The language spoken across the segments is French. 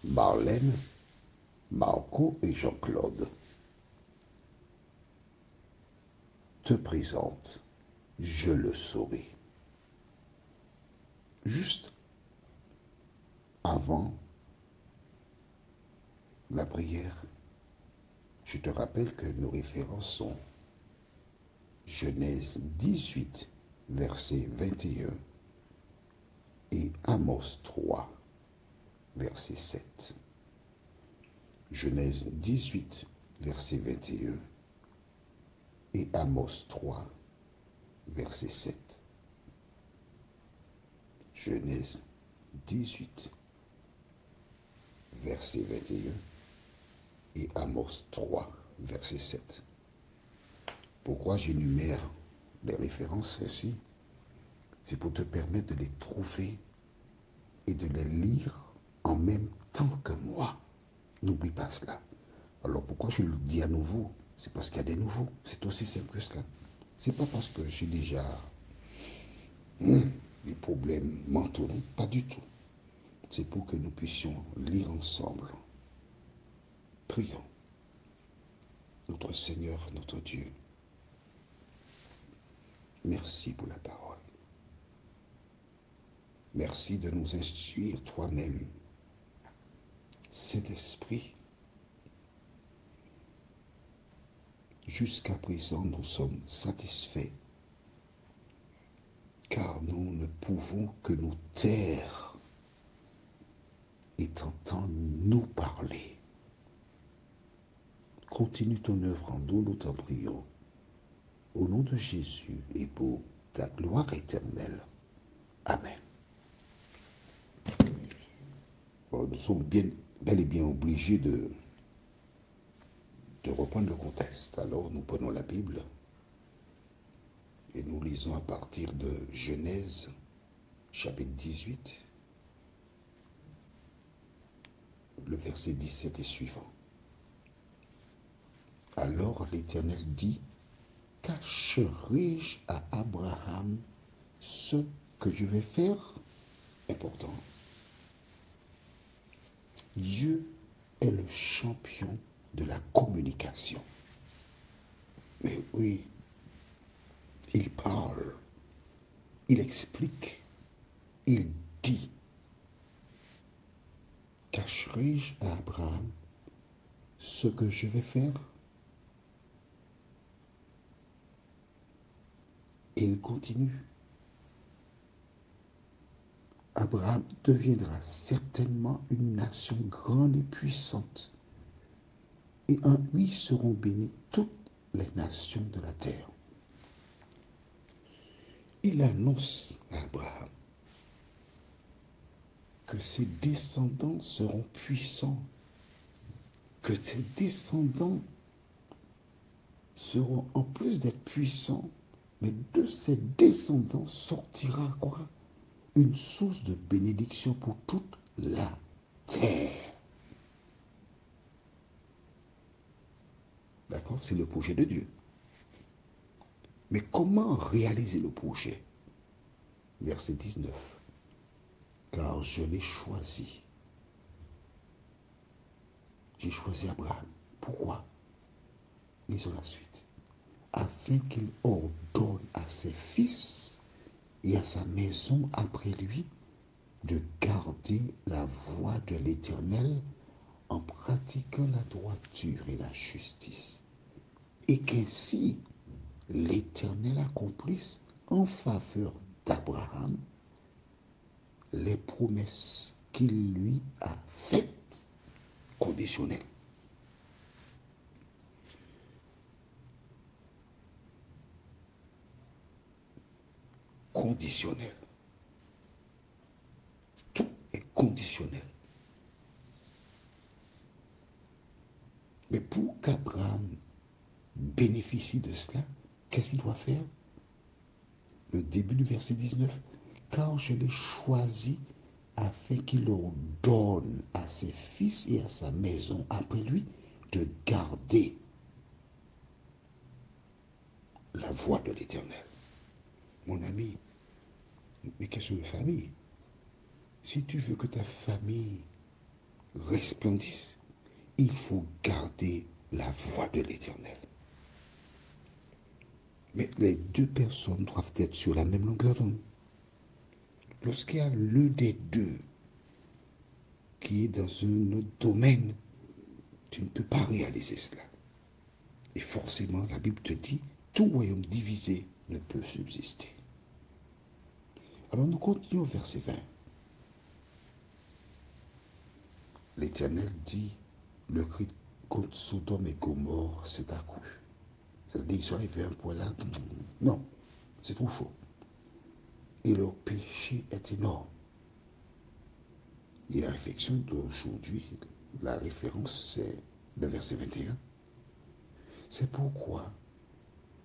Marlène, Marco et Jean-Claude te présentent Je le saurai. Juste avant la prière, je te rappelle que nos références sont Genèse 18, verset 21 et Amos 3, verset 7. Genèse 18, verset 21 et Amos 3, verset 7. Genèse 18, verset 21 et Amos 3, verset 7. Pourquoi j'énumère les références ainsi? C'est pour te permettre de les trouver et de les lire en même temps que moi. N'oublie pas cela. Alors pourquoi je le dis à nouveau? C'est parce qu'il y a des nouveaux. C'est aussi simple que cela. C'est pas parce que j'ai déjà des problèmes mentaux, non? Pas du tout. C'est pour que nous puissions lire ensemble. Prions. Notre Seigneur, notre Dieu, merci pour la parole. Merci de nous instruire toi-même. Saint-Esprit, jusqu'à présent, nous sommes satisfaits, car nous ne pouvons que nous taire et t'entendre nous parler. Continue ton œuvre en nous, nous t'en prions. Au nom de Jésus et pour ta gloire éternelle. Amen. Bon, nous sommes bel et bien obligés de reprendre le contexte. Alors nous prenons la Bible et nous lisons à partir de Genèse, chapitre 18, le verset 17 et suivant. Alors l'Éternel dit, cacherai-je à Abraham ce que je vais faire? Important. Dieu est le champion de la communication. Mais oui, il parle, il explique, il dit. Cacherai-je à Abraham ce que je vais faire? Et il continue. Abraham deviendra certainement une nation grande et puissante, et en lui seront bénies toutes les nations de la terre. Il annonce à Abraham que ses descendants seront puissants, que ses descendants seront, en plus d'être puissants, mais de ses descendants sortira quoi? Une source de bénédiction pour toute la terre. D'accord? C'est le projet de Dieu. Mais comment réaliser le projet? Verset 19. Car je l'ai choisi. J'ai choisi Abraham. Pourquoi? Lisons la suite. Afin qu'il ordonne à ses fils et à sa maison après lui de garder la voie de l'Éternel en pratiquant la droiture et la justice, et qu'ainsi l'Éternel accomplisse en faveur d'Abraham les promesses qu'il lui a faites, conditionnelles. Conditionnel. Tout est conditionnel. Mais pour qu'Abraham bénéficie de cela, qu'est-ce qu'il doit faire? Le début du verset 19. Car je l'ai choisi afin qu'il ordonne à ses fils et à sa maison après lui de garder la voie de l'Éternel. Mon ami, mais question de famille. Si tu veux que ta famille resplendisse, il faut garder la voix de l'Éternel. Mais les deux personnes doivent être sur la même longueur d'onde. Lorsqu'il y a l'un des deux qui est dans un autre domaine, tu ne peux pas réaliser cela. Et forcément, la Bible te dit, tout royaume divisé ne peut subsister. Alors nous continuons au verset 20. L'Éternel dit, le cri contre Sodome et Gomorrhe s'est accru. C'est-à-dire qu'ils sont arrivés à un point là, non, c'est trop chaud. Et leur péché est énorme. Et la réflexion d'aujourd'hui, la référence, c'est le verset 21. C'est pourquoi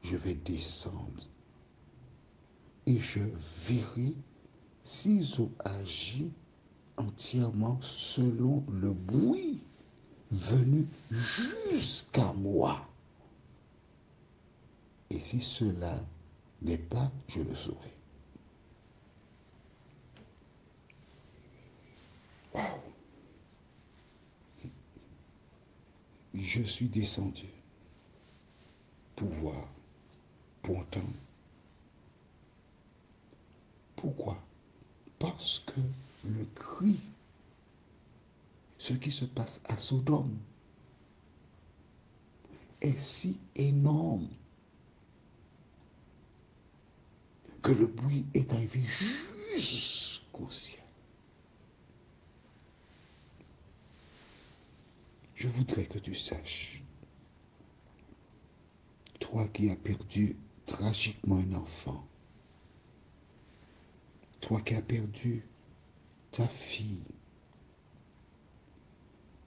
je vais descendre et je verrai s'ils ont agi entièrement selon le bruit venu jusqu'à moi. Et si cela n'est pas, je le saurai. Wow. Je suis descendu pour voir, pour entendre. Pourquoi? Parce que le cri, ce qui se passe à Sodome, est si énorme que le bruit est arrivé jusqu'au ciel. Je voudrais que tu saches, toi qui as perdu tragiquement un enfant, toi qui as perdu ta fille,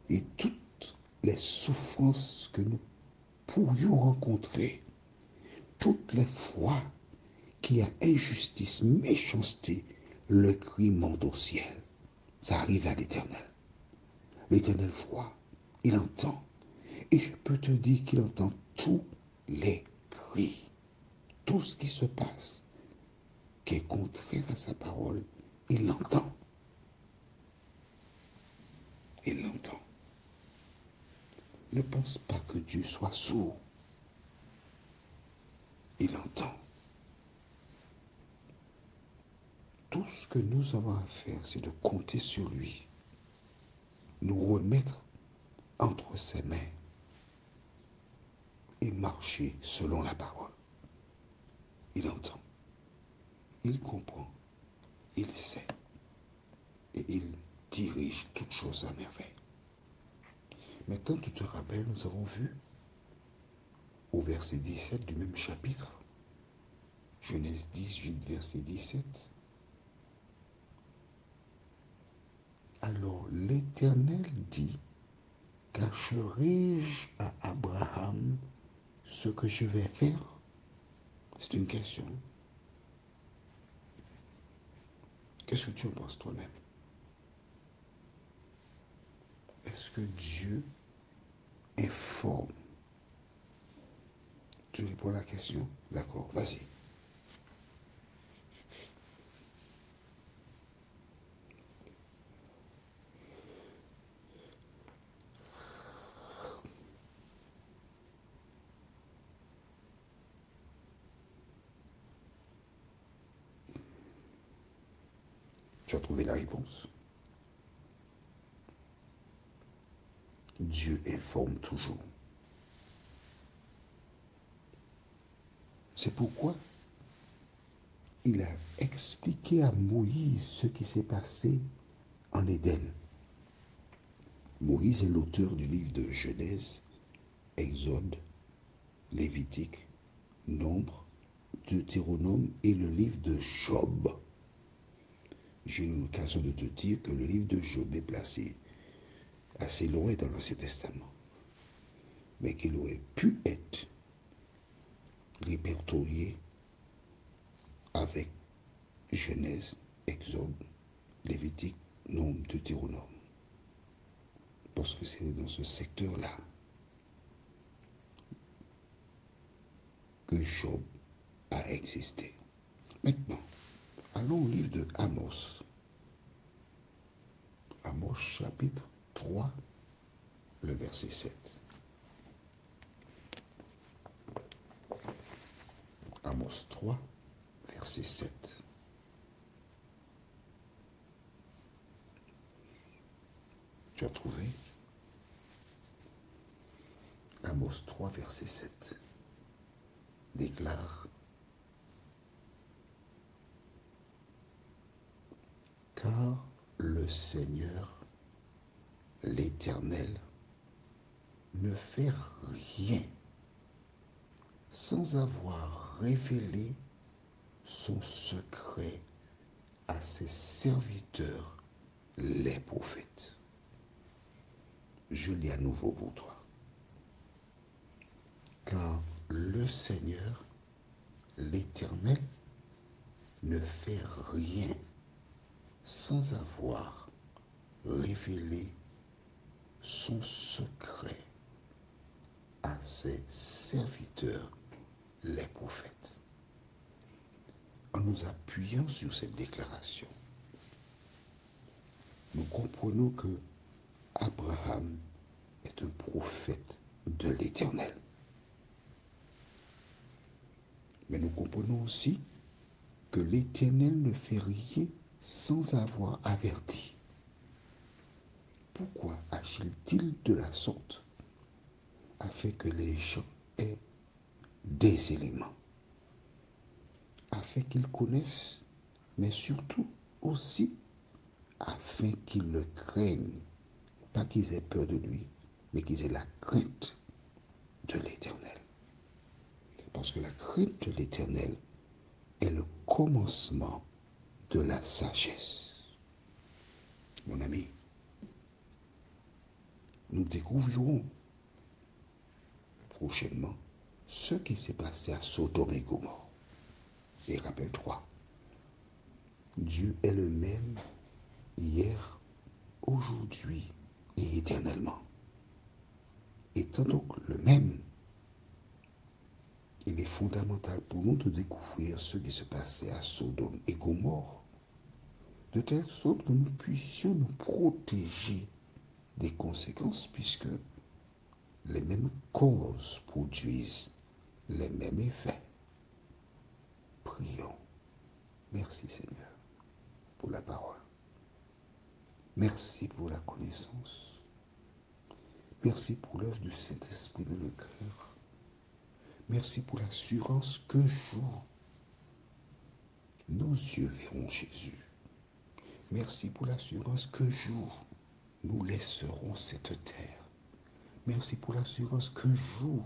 et toutes les souffrances que nous pourrions rencontrer, toutes les fois qu'il y a injustice, méchanceté, le cri monte au ciel. Ça arrive à l'Éternel. L'Éternel voit, il entend. Et je peux te dire qu'il entend tous les cris. Tout ce qui se passe, qui est contraire à sa parole, il l'entend. Il l'entend. Ne pense pas que Dieu soit sourd. Il entend. Tout ce que nous avons à faire, c'est de compter sur lui, nous remettre entre ses mains et marcher selon la parole. Il entend, il comprend, il sait et il dirige toutes choses à merveille. Maintenant, tu te rappelles, nous avons vu au verset 17 du même chapitre, Genèse 18, verset 17, alors l'Éternel dit, cacherai-je à Abraham ce que je vais faire? C'est une question. Qu'est-ce que tu en penses toi-même? Est-ce que Dieu informe? Tu réponds à la question? D'accord, vas-y. Tu as trouvé la réponse. Dieu informe toujours. C'est pourquoi il a expliqué à Moïse ce qui s'est passé en Éden. Moïse est l'auteur du livre de Genèse, Exode, Lévitique, Nombre, Deutéronome et le livre de Job. J'ai eu l'occasion de te dire que le livre de Job est placé assez loin dans l'Ancien Testament, mais qu'il aurait pu être répertorié avec Genèse, Exode, Lévitique, Nombre, Deutéronome. Parce que c'est dans ce secteur-là que Job a existé. Maintenant, allons au livre de Amos. Amos chapitre 3, le verset 7. Amos 3, verset 7. Tu as trouvé? Amos 3, verset 7 déclare: car le Seigneur, l'Éternel, ne fait rien sans avoir révélé son secret à ses serviteurs, les prophètes. Je lis à nouveau pour toi. Car le Seigneur, l'Éternel, ne fait rien sans avoir révélé son secret à ses serviteurs, les prophètes. En nous appuyant sur cette déclaration, nous comprenons que Abraham est un prophète de l'Éternel. Mais nous comprenons aussi que l'Éternel ne fait rien sans avoir averti. Pourquoi agit-il de la sorte? Afin que les gens aient des éléments, afin qu'ils connaissent, mais surtout aussi afin qu'ils le craignent. Pas qu'ils aient peur de lui, mais qu'ils aient la crainte de l'Éternel. Parce que la crainte de l'Éternel est le commencement de la sagesse. Mon ami, nous découvrirons prochainement ce qui s'est passé à Sodome et Gomorrhe. Et rappelle-toi, Dieu est le même hier, aujourd'hui et éternellement. Étant donc le même, il est fondamental pour nous de découvrir ce qui se passait à Sodome et Gomorrhe, de telle sorte que nous puissions nous protéger des conséquences, puisque les mêmes causes produisent les mêmes effets. Prions. Merci Seigneur pour la parole. Merci pour la connaissance. Merci pour l'œuvre du Saint-Esprit dans le cœur. Merci pour l'assurance qu'un jour, nos yeux verront Jésus. Merci pour l'assurance qu'un jour, nous laisserons cette terre. Merci pour l'assurance qu'un jour,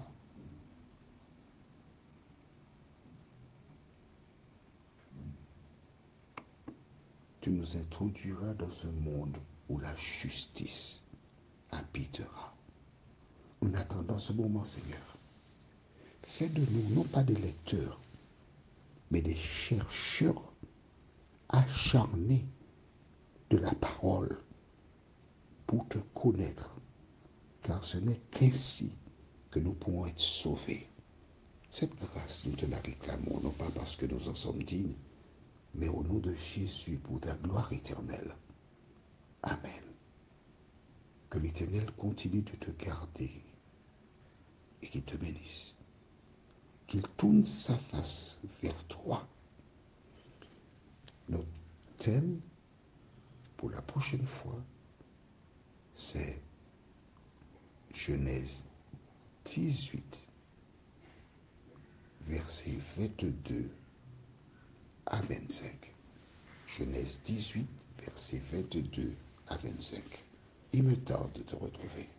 tu nous introduiras dans un monde où la justice habitera. En attendant ce moment, Seigneur, fais de nous non pas des lecteurs, mais des chercheurs acharnés de la parole pour te connaître, car ce n'est qu'ainsi que nous pourrons être sauvés. Cette grâce, nous te la réclamons, non pas parce que nous en sommes dignes, mais au nom de Jésus pour ta gloire éternelle. Amen. Que l'Éternel continue de te garder et qu'il te bénisse. Qu'il tourne sa face vers toi. Notre thème pour la prochaine fois, c'est Genèse 18, versets 22 à 25. Genèse 18, versets 22 à 25. Il me tarde de te retrouver.